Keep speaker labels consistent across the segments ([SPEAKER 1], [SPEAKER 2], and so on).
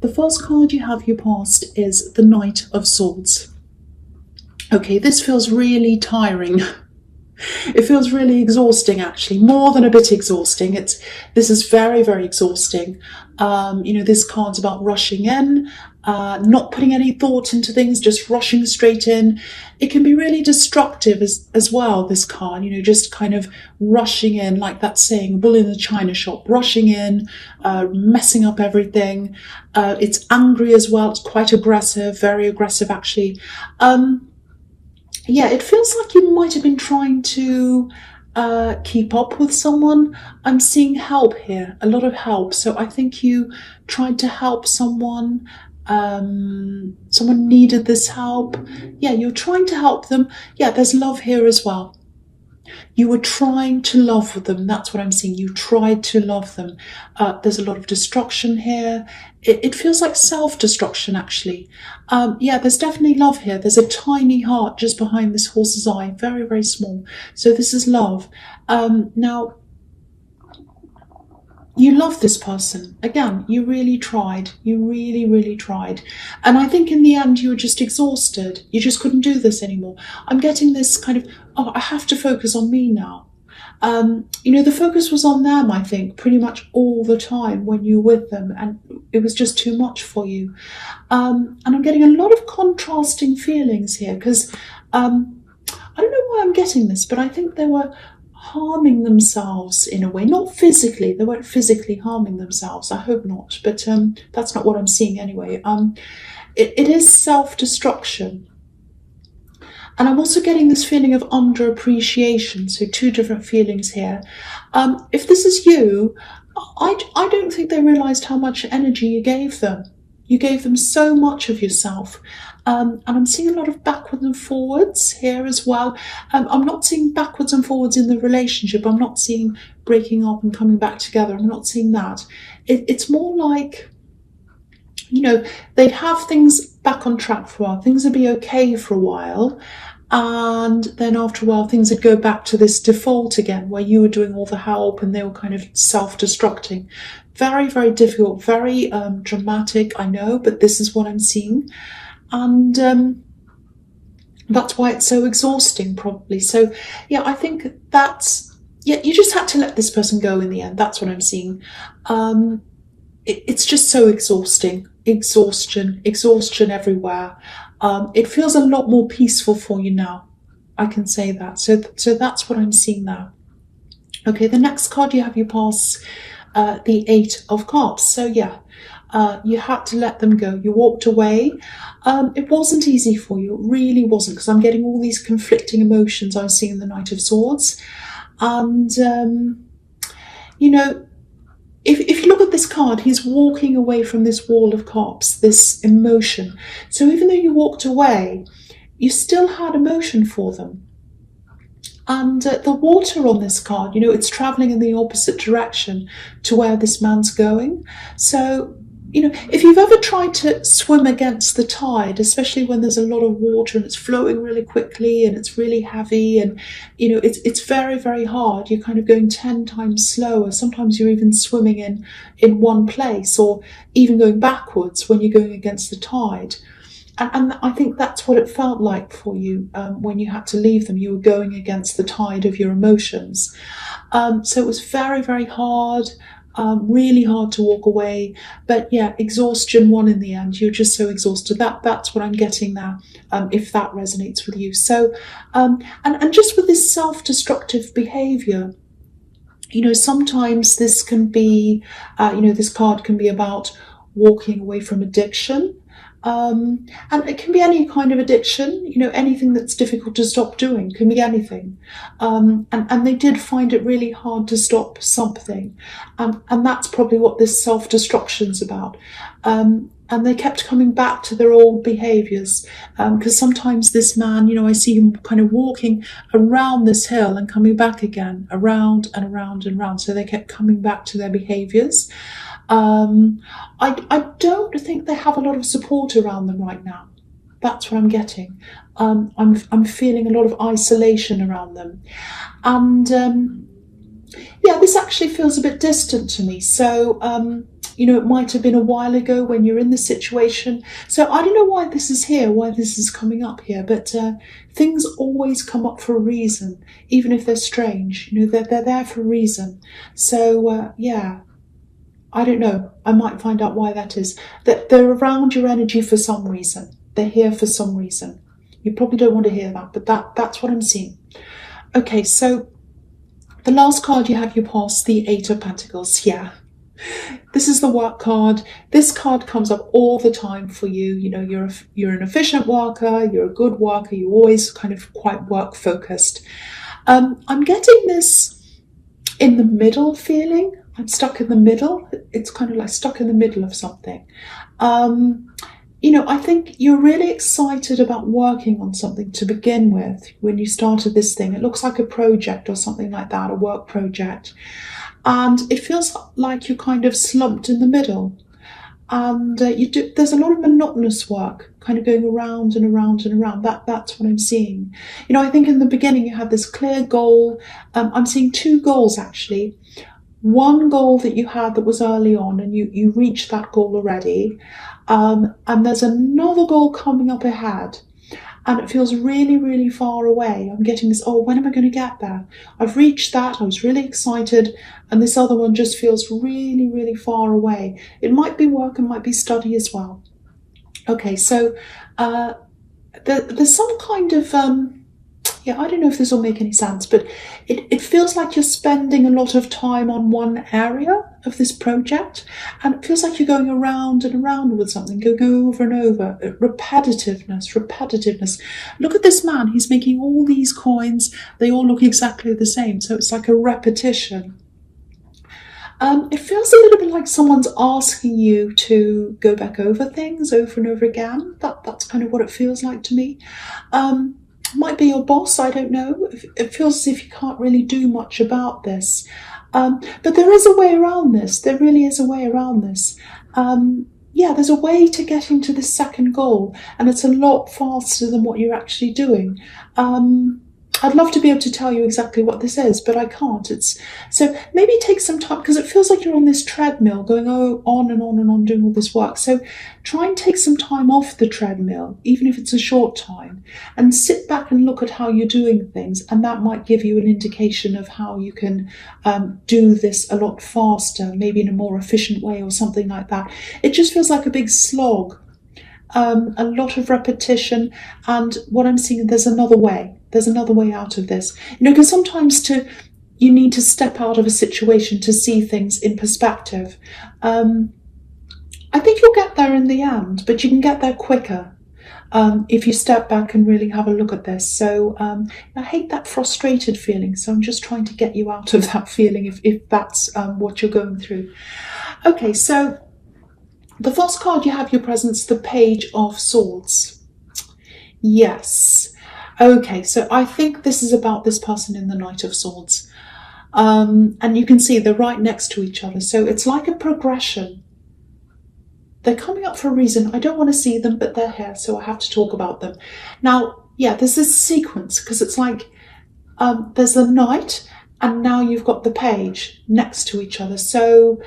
[SPEAKER 1] The first card you have your past is the Knight of Swords. Okay, this feels really tiring. It feels really exhausting, actually, more than a bit exhausting. This is very, very exhausting. This card's about rushing in, not putting any thought into things, just rushing straight in. It can be really destructive as well, this card, just kind of rushing in, like that saying, bull in the china shop, rushing in, messing up everything. It's angry as well. It's quite aggressive, very aggressive, actually. Yeah, it feels like you might have been trying to keep up with someone. I'm seeing help here, a lot of help. So I think you tried to help someone. Someone needed this help. Yeah, you're trying to help them. Yeah, there's love here as well. You were trying to love them. That's what I'm seeing. You tried to love them. There's a lot of destruction here. It feels like self-destruction, actually. Yeah, there's definitely love here. There's a tiny heart just behind this horse's eye. Very, very small. So this is love. Now, you love this person. Again, you really tried. You really, really tried. And I think in the end, you were just exhausted. You just couldn't do this anymore. I'm getting this kind of, oh, I have to focus on me now. The focus was on them, I think, pretty much all the time when you were with them. And it was just too much for you. And I'm getting a lot of contrasting feelings here because I don't know why I'm getting this, but I think they were harming themselves in a way, not physically. They weren't physically harming themselves. I hope not, but that's not what I'm seeing anyway. It is self-destruction. And I'm also getting this feeling of underappreciation. So two different feelings here. If this is you, I don't think they realized how much energy you gave them. You gave them so much of yourself. And I'm seeing a lot of backwards and forwards here as well. I'm not seeing backwards and forwards in the relationship. I'm not seeing breaking up and coming back together. I'm not seeing that. It's more like, they'd have things back on track for a while. Things would be okay for a while. And then after a while, things would go back to this default again, where you were doing all the help and they were kind of self-destructing. Very, very difficult, very dramatic, I know, but this is what I'm seeing. And that's why it's so exhausting, probably. So, yeah, I think you just had to let this person go in the end. That's what I'm seeing. It's just so exhausting. Exhaustion everywhere. It feels a lot more peaceful for you now. I can say that. So that's what I'm seeing now. Okay, the next card you have your pass, the Eight of Cups. So yeah, you had to let them go. You walked away. It wasn't easy for you. It really wasn't, because I'm getting all these conflicting emotions I was seeing in the Knight of Swords. And, if you look at this card, he's walking away from this wall of cups, this emotion. So even though you walked away, you still had emotion for them. And the water on this card, it's traveling in the opposite direction to where this man's going. So, if you've ever tried to swim against the tide, especially when there's a lot of water and it's flowing really quickly and it's really heavy and, it's very, very hard. You're kind of going 10 times slower. Sometimes you're even swimming in one place, or even going backwards when you're going against the tide. And I think that's what it felt like for you when you had to leave them. You were going against the tide of your emotions. So it was very, very hard. Really hard to walk away, but yeah, exhaustion won in the end. You're just so exhausted. That's what I'm getting there. If that resonates with you. So, and just with this self-destructive behavior, sometimes this can be, this card can be about walking away from addiction. And it can be any kind of addiction, anything that's difficult to stop doing, can be anything. And they did find it really hard to stop something. And that's probably what this self-destruction's about. And they kept coming back to their old behaviours. Because sometimes this man, I see him kind of walking around this hill and coming back again, around and around and around. So they kept coming back to their behaviours. I don't think they have a lot of support around them right now. That's what I'm getting. I'm feeling a lot of isolation around them. And yeah, this actually feels a bit distant to me. So it might have been a while ago when you're in the situation. So I don't know why this is here, why this is coming up here, but things always come up for a reason, even if they're strange. They're there for a reason. So yeah, I don't know. I might find out why that is. That they're around your energy for some reason. They're here for some reason. You probably don't want to hear that, but that's what I'm seeing. Okay, so the last card you have, you pass the Eight of Pentacles. Yeah. This is the work card. This card comes up all the time for you. You're an efficient worker, you're a good worker, you're always kind of quite work focused. I'm getting this in the middle feeling. I'm stuck in the middle. It's kind of like stuck in the middle of something. I think you're really excited about working on something to begin with when you started this thing. It looks like a project or something like that, a work project. And it feels like you're kind of slumped in the middle. And there's a lot of monotonous work kind of going around and around and around. That's what I'm seeing. I think in the beginning you had this clear goal. I'm seeing two goals actually. One goal that you had that was early on and you reached that goal already. And there's another goal coming up ahead. And it feels really, really far away. I'm getting this, when am I going to get there? I've reached that, I was really excited, and this other one just feels really, really far away. It might be work, it might be study as well. Okay, so there's some kind of, I don't know if this will make any sense, but it feels like you're spending a lot of time on one area of this project, and it feels like you're going around and around with something, going over and over. Repetitiveness. Look at this man, he's making all these coins, they all look exactly the same, so it's like a repetition. It feels a little bit like someone's asking you to go back over things over and over again. That's kind of what it feels like to me. Might be your boss, I don't know. It feels as if you can't really do much about this. But there is a way around this. There really is a way around this. There's a way to getting to the second goal, and it's a lot faster than what you're actually doing. I'd love to be able to tell you exactly what this is, but I can't. So maybe take some time, because it feels like you're on this treadmill going on and on and on doing all this work. So try and take some time off the treadmill, even if it's a short time, and sit back and look at how you're doing things. And that might give you an indication of how you can do this a lot faster, maybe in a more efficient way or something like that. It just feels like a big slog. A lot of repetition, and what I'm seeing, there's another way. There's another way out of this. Because sometimes you need to step out of a situation to see things in perspective. I think you'll get there in the end, but you can get there quicker if you step back and really have a look at this. So I hate that frustrated feeling, so I'm just trying to get you out of that feeling if that's what you're going through. Okay, so the first card you have your presence, the Page of Swords. Yes. Okay, so I think this is about this person in the Knight of Swords. And you can see they're right next to each other. So it's like a progression. They're coming up for a reason. I don't want to see them, but they're here, so I have to talk about them. Now, there's this sequence, because it's like there's the Knight, and now you've got the Page next to each other. So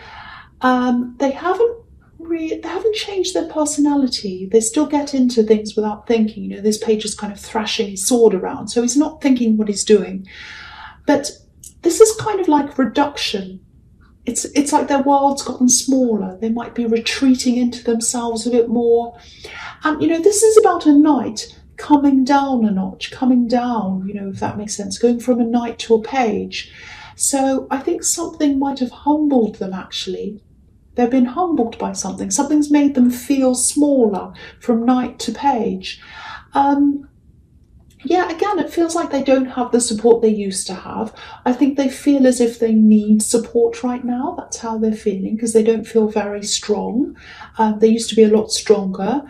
[SPEAKER 1] they haven't changed their personality. They still get into things without thinking. This Page is kind of thrashing his sword around, so he's not thinking what he's doing. But this is kind of like reduction. It's like their world's gotten smaller. They might be retreating into themselves a bit more. And, this is about a knight coming down a notch, coming down, if that makes sense, going from a knight to a page. So I think something might have humbled them, actually. They've been humbled by something. Something's made them feel smaller from knight to page. Again, it feels like they don't have the support they used to have. I think they feel as if they need support right now. That's how they're feeling, because they don't feel very strong. They used to be a lot stronger.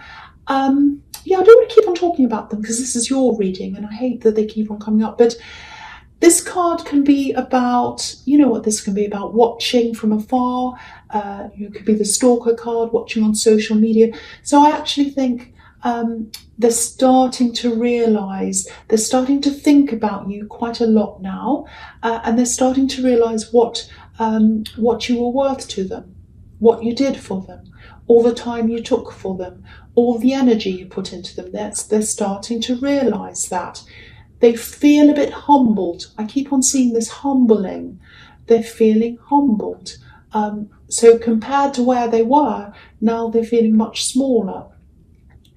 [SPEAKER 1] I don't want to keep on talking about them, because this is your reading, and I hate that they keep on coming up. But this card can be about, what this can be about, watching from afar. It could be the stalker card, watching on social media. So I actually think they're starting to realise, they're starting to think about you quite a lot now, and they're starting to realise what you were worth to them. what you did for them, all the time you took for them, all the energy you put into them. They're starting to realise that. They feel a bit humbled. I keep on seeing this humbling. They're feeling humbled. So compared to where they were, now they're feeling much smaller.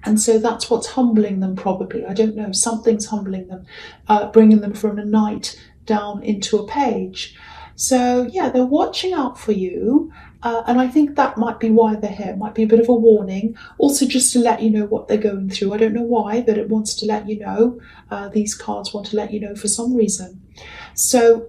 [SPEAKER 1] And so that's what's humbling them probably. I don't know, something's humbling them, bringing them from a knight down into a page. So yeah, they're watching out for you. And I think that might be why they're here. It might be a bit of a warning. Also just to let you know what they're going through. I don't know why, but it wants to let you know. These cards want to let you know for some reason. So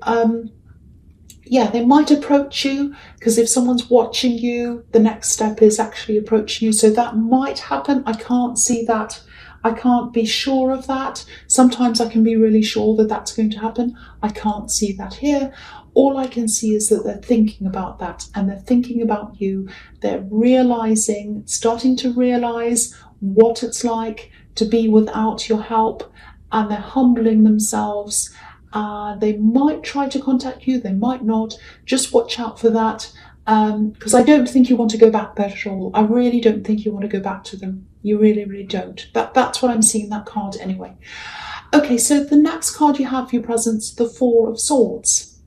[SPEAKER 1] yeah, they might approach you, because if someone's watching you, the next step is actually approaching you. So that might happen. I can't see that. I can't be sure of that. Sometimes I can be really sure that that's going to happen. I can't see that here. All I can see is that they're thinking about that, and they're thinking about you. They're realizing, starting to realize what it's like to be without your help, and they're humbling themselves. They might try to contact you, they might not. Just watch out for that, because I don't think you want to go back there at all. I really don't think you want to go back to them. You really, really don't. That's what I'm seeing in that card anyway. Okay, so the next card you have for your presence, the Four of Swords.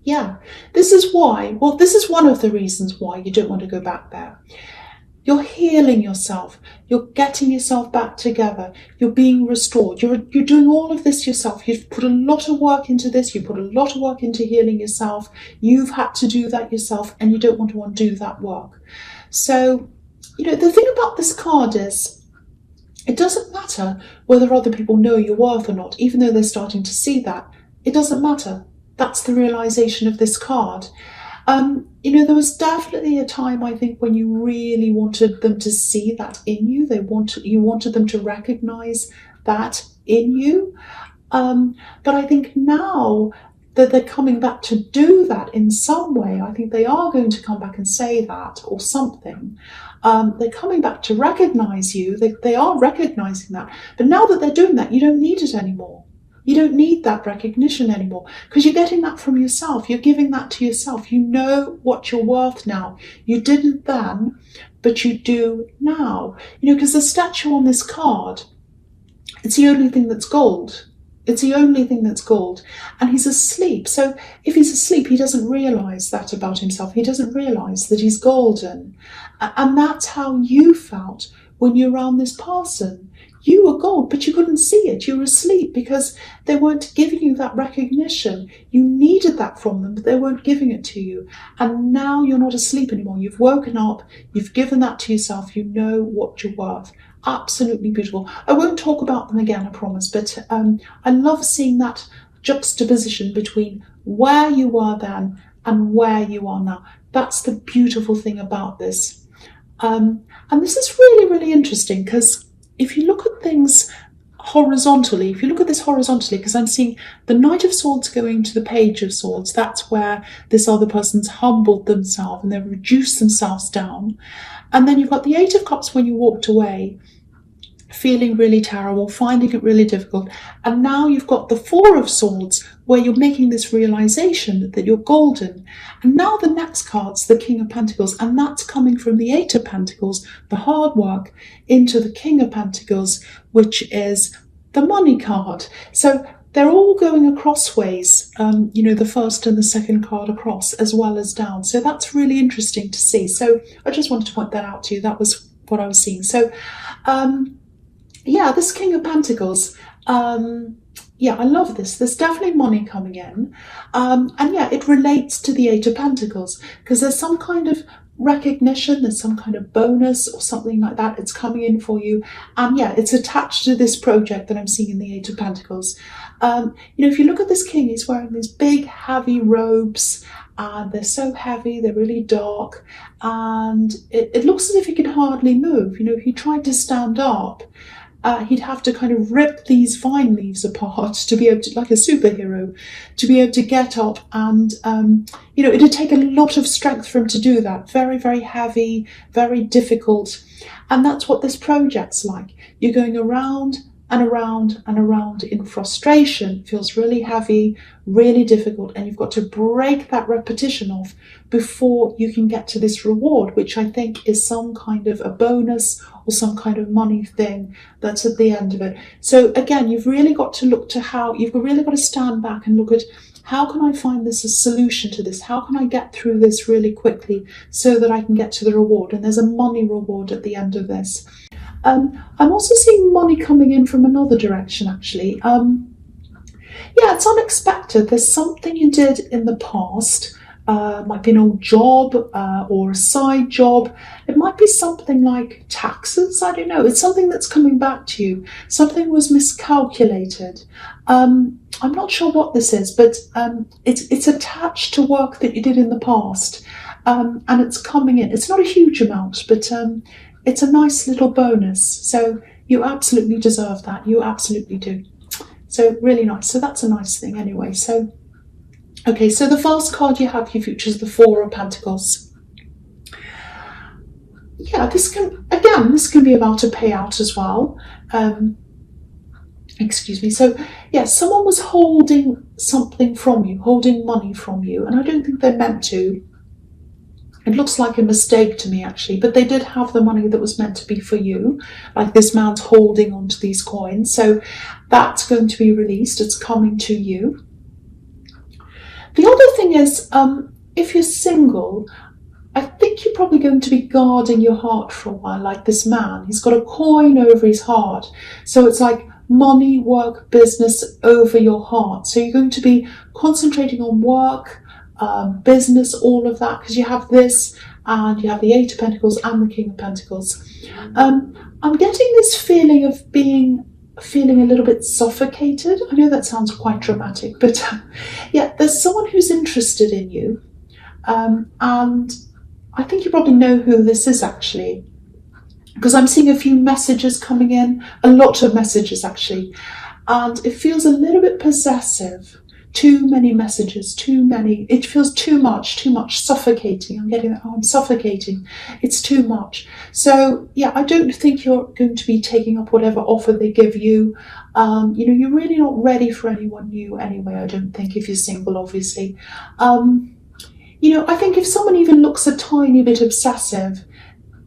[SPEAKER 1] Yeah, this is why, well, this is one of the reasons why you don't want to go back there. You're healing yourself. You're getting yourself back together. You're being restored. You're doing all of this yourself. You've put a lot of work into this. You put a lot of work into healing yourself. You've had to do that yourself, and you don't want to undo that work. So, you know, the thing about this card is, it doesn't matter whether other people know your worth or not, even though they're starting to see that. It doesn't matter. That's the realization of this card. You know, there was definitely a time, I think, when you really wanted them to see that in you. You wanted them to recognize that in you. But I think now that they're coming back to do that in some way, I think they are going to come back and say that or something. They're coming back to recognize you. They are recognizing that. But now that they're doing that, you don't need it anymore. You don't need that recognition anymore, because you're getting that from yourself. You're giving that to yourself. You know what you're worth now. You didn't then, but you do now. You know, because the statue on this card, it's the only thing that's gold. It's the only thing that's gold. And he's asleep. So if he's asleep, he doesn't realize that about himself. He doesn't realize that he's golden. And that's how you felt when you're around this person. You were gold, but you couldn't see it. You were asleep because they weren't giving you that recognition. You needed that from them, but they weren't giving it to you. And now you're not asleep anymore. You've woken up. You've given that to yourself. You know what you're worth. Absolutely beautiful. I won't talk about them again, I promise, but I love seeing that juxtaposition between where you were then and where you are now. That's the beautiful thing about this. And this is really, really interesting, because if you look at things horizontally, if you look at this horizontally, because I'm seeing the Knight of Swords going to the Page of Swords, that's where this other person's humbled themselves and they've reduced themselves down. And then you've got the Eight of Cups when you walked away, feeling really terrible, finding it really difficult. And now you've got the Four of Swords, where you're making this realization that you're golden. And now the next card's the King of Pentacles, and that's coming from the Eight of Pentacles, the hard work, into the King of Pentacles, which is the money card. So they're all going across ways, you know, the first and the second card across, as well as down. So that's really interesting to see. So I just wanted to point that out to you. That was what I was seeing. So, yeah, this King of Pentacles, yeah, I love this. There's definitely money coming in. And yeah, it relates to the Eight of Pentacles, because there's some kind of recognition, there's some kind of bonus or something like that. It's coming in for you. And yeah, it's attached to this project that I'm seeing in the Eight of Pentacles. You know, if you look at this king, he's wearing these big, heavy robes. And they're so heavy, they're really dark. And it looks as if he can hardly move. You know, if he tried to stand up, he'd have to kind of rip these vine leaves apart to be able to, like a superhero, to be able to get up. And, you know, it'd take a lot of strength for him to do that. Very, very heavy, very difficult. And that's what this project's like. You're going around and around in frustration. It feels really heavy, really difficult, and you've got to break that repetition off before you can get to this reward, which I think is some kind of a bonus or some kind of money thing that's at the end of it. So again, you've really got to look to how, you've really got to stand back and look at, how can I find this a solution to this? How can I get through this really quickly so that I can get to the reward? And there's a money reward at the end of this. I'm also seeing money coming in from another direction, actually. Yeah, it's unexpected. There's something you did in the past. Might be an old job or a side job. It might be something like taxes. I don't know. It's something that's coming back to you. Something was miscalculated. I'm not sure what this is, but it's attached to work that you did in the past, and it's coming in. It's not a huge amount, but it's a nice little bonus. So you absolutely deserve that. You absolutely do. So really nice. So that's a nice thing anyway. So, okay, so the first card you have, your future, is the Four of Pentacles. Yeah, this can be about a payout as well. Excuse me. So, yeah, someone was holding something from you, holding money from you, and I don't think they meant to. It looks like a mistake to me, actually, but they did have the money that was meant to be for you. Like this man's holding onto these coins. So that's going to be released. It's coming to you. The other thing is, if you're single, I think you're probably going to be guarding your heart for a while, like this man. He's got a coin over his heart. So it's like money, work, business over your heart. So you're going to be concentrating on work, business, all of that, because you have this and you have the Eight of Pentacles and the King of Pentacles. I'm getting this feeling of feeling a little bit suffocated. I know that sounds quite dramatic, but yeah, there's someone who's interested in you, and I think you probably know who this is, actually, because I'm seeing a few messages coming in, a lot of messages actually, and it feels a little bit possessive. Too many messages, too many. It feels too much, suffocating. I'm getting that. Oh, I'm suffocating. It's too much. So yeah, I don't think you're going to be taking up whatever offer they give you. You're really not ready for anyone new anyway, I don't think, if you're single, obviously. I think if someone even looks a tiny bit obsessive,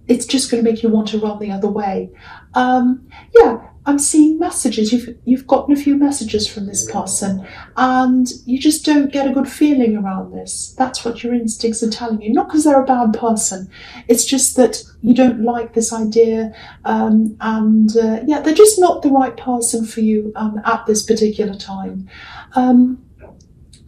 [SPEAKER 1] it's just going to make you want to run the other way. Yeah, I'm seeing messages. You've gotten a few messages from this person, and you just don't get a good feeling around this. That's what your instincts are telling you. Not because they're a bad person. It's just that you don't like this idea, yeah, they're just not the right person for you at this particular time.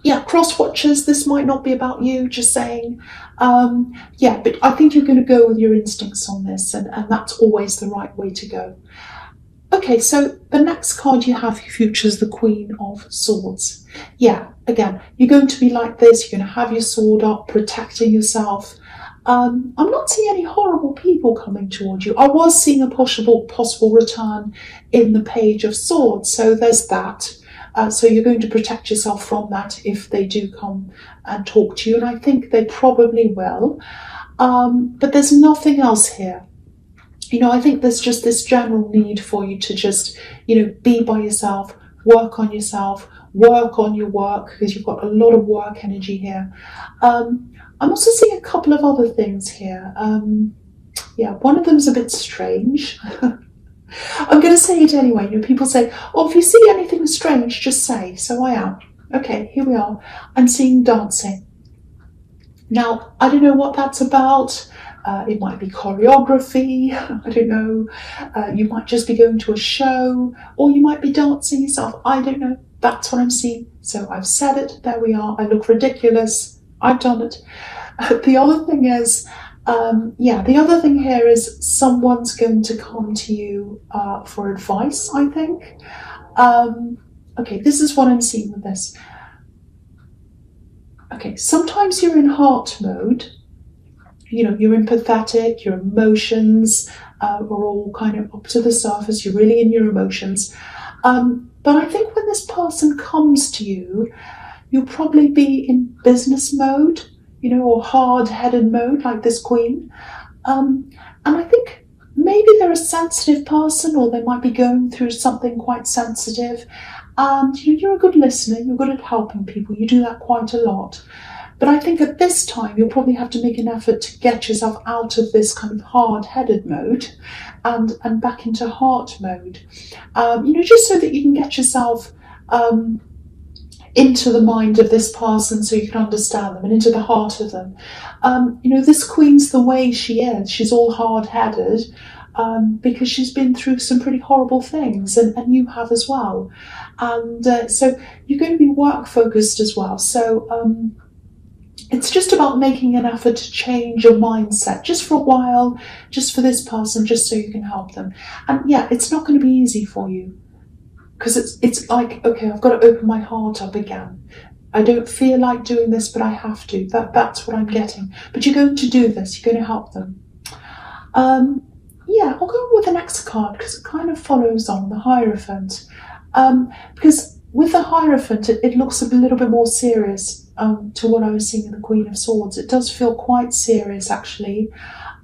[SPEAKER 1] Yeah, cross watchers, this might not be about you, just saying. Yeah, but I think you're going to go with your instincts on this, and that's always the right way to go. Okay, so the next card you have, your future, is the Queen of Swords. Yeah, again, you're going to be like this. You're going to have your sword up, protecting yourself. I'm not seeing any horrible people coming towards you. I was seeing a possible return in the Page of Swords, so there's that. So you're going to protect yourself from that if they do come and talk to you, and I think they probably will. But there's nothing else here. I think there's just this general need for you to just, be by yourself, work on yourself, work on your work, because you've got a lot of work energy here. I'm also seeing a couple of other things here. Yeah, one of them's a bit strange. I'm going to say it anyway. People say, oh, if you see anything strange, just say. So I am. Okay, here we are. I'm seeing dancing. Now, I don't know what that's about. It might be choreography, I don't know. You might just be going to a show, or you might be dancing yourself. I don't know. That's what I'm seeing. So I've said it. There we are. I look ridiculous. I've done it. The other thing is, the other thing here is someone's going to come to you for advice, I think. Okay, this is what I'm seeing with this. Okay, sometimes you're in heart mode. You're empathetic, your emotions are all kind of up to the surface. You're really in your emotions. But I think when this person comes to you, you'll probably be in business mode, or hard-headed mode, like this Queen. And I think maybe they're a sensitive person, or they might be going through something quite sensitive. And you're a good listener, you're good at helping people, you do that quite a lot. But I think at this time, you'll probably have to make an effort to get yourself out of this kind of hard-headed mode and back into heart mode. Just so that you can get yourself into the mind of this person so you can understand them and into the heart of them. This queen's the way she is. She's all hard-headed because she's been through some pretty horrible things, and you have as well. And so you're going to be work-focused as well. So it's just about making an effort to change your mindset just for a while, just for this person, just so you can help them. And yeah, it's not going to be easy for you, because it's like, okay, I've got to open my heart up again. I don't feel like doing this, but I have to. That's what I'm getting. But you're going to do this. You're going to help them. Yeah, I'll go with the next card because it kind of follows on the Hierophant. Because with the Hierophant, it looks a little bit more serious to what I was seeing in the Queen of Swords. It does feel quite serious, actually.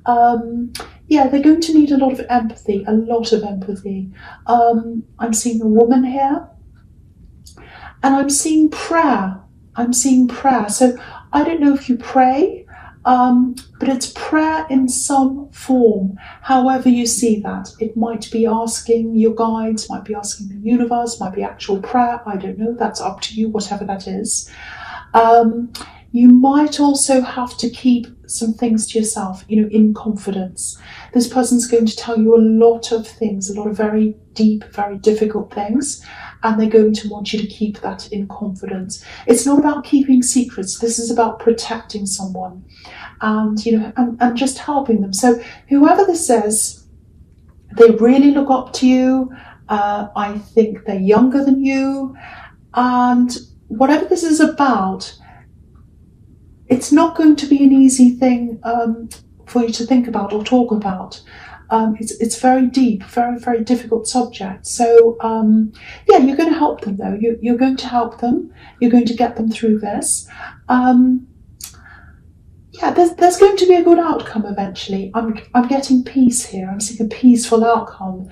[SPEAKER 1] Yeah, they're going to need a lot of empathy, a lot of empathy. I'm seeing a woman here, and I'm seeing prayer. I'm seeing prayer. So I don't know if you pray, but it's prayer in some form, however you see that. It might be asking your guides, might be asking the universe, might be actual prayer. I don't know. That's up to you, whatever that is. You might also have to keep some things to yourself, in confidence. This person's going to tell you a lot of things, a lot of very deep, very difficult things, and they're going to want you to keep that in confidence. It's not about keeping secrets. This is about protecting someone and, and just helping them. So whoever this is, they really look up to you. I think they're younger than you, and whatever this is about, it's not going to be an easy thing for you to think about or talk about. It's very deep, very, very difficult subject. So, yeah, you're going to help them, though. You're going to help them. You're going to get them through this. Yeah, there's going to be a good outcome eventually. I'm getting peace here. I'm seeing a peaceful outcome.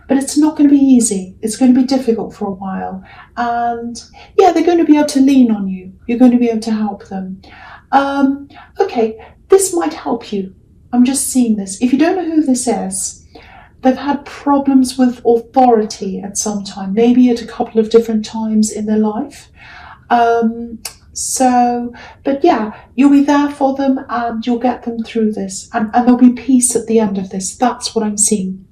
[SPEAKER 1] But it's not going to be easy. It's going to be difficult for a while. And yeah, they're going to be able to lean on you. You're going to be able to help them. Okay, this might help you. I'm just seeing this. If you don't know who this is, they've had problems with authority at some time, maybe at a couple of different times in their life. But yeah, you'll be there for them and you'll get them through this, and there'll be peace at the end of this. That's what I'm seeing.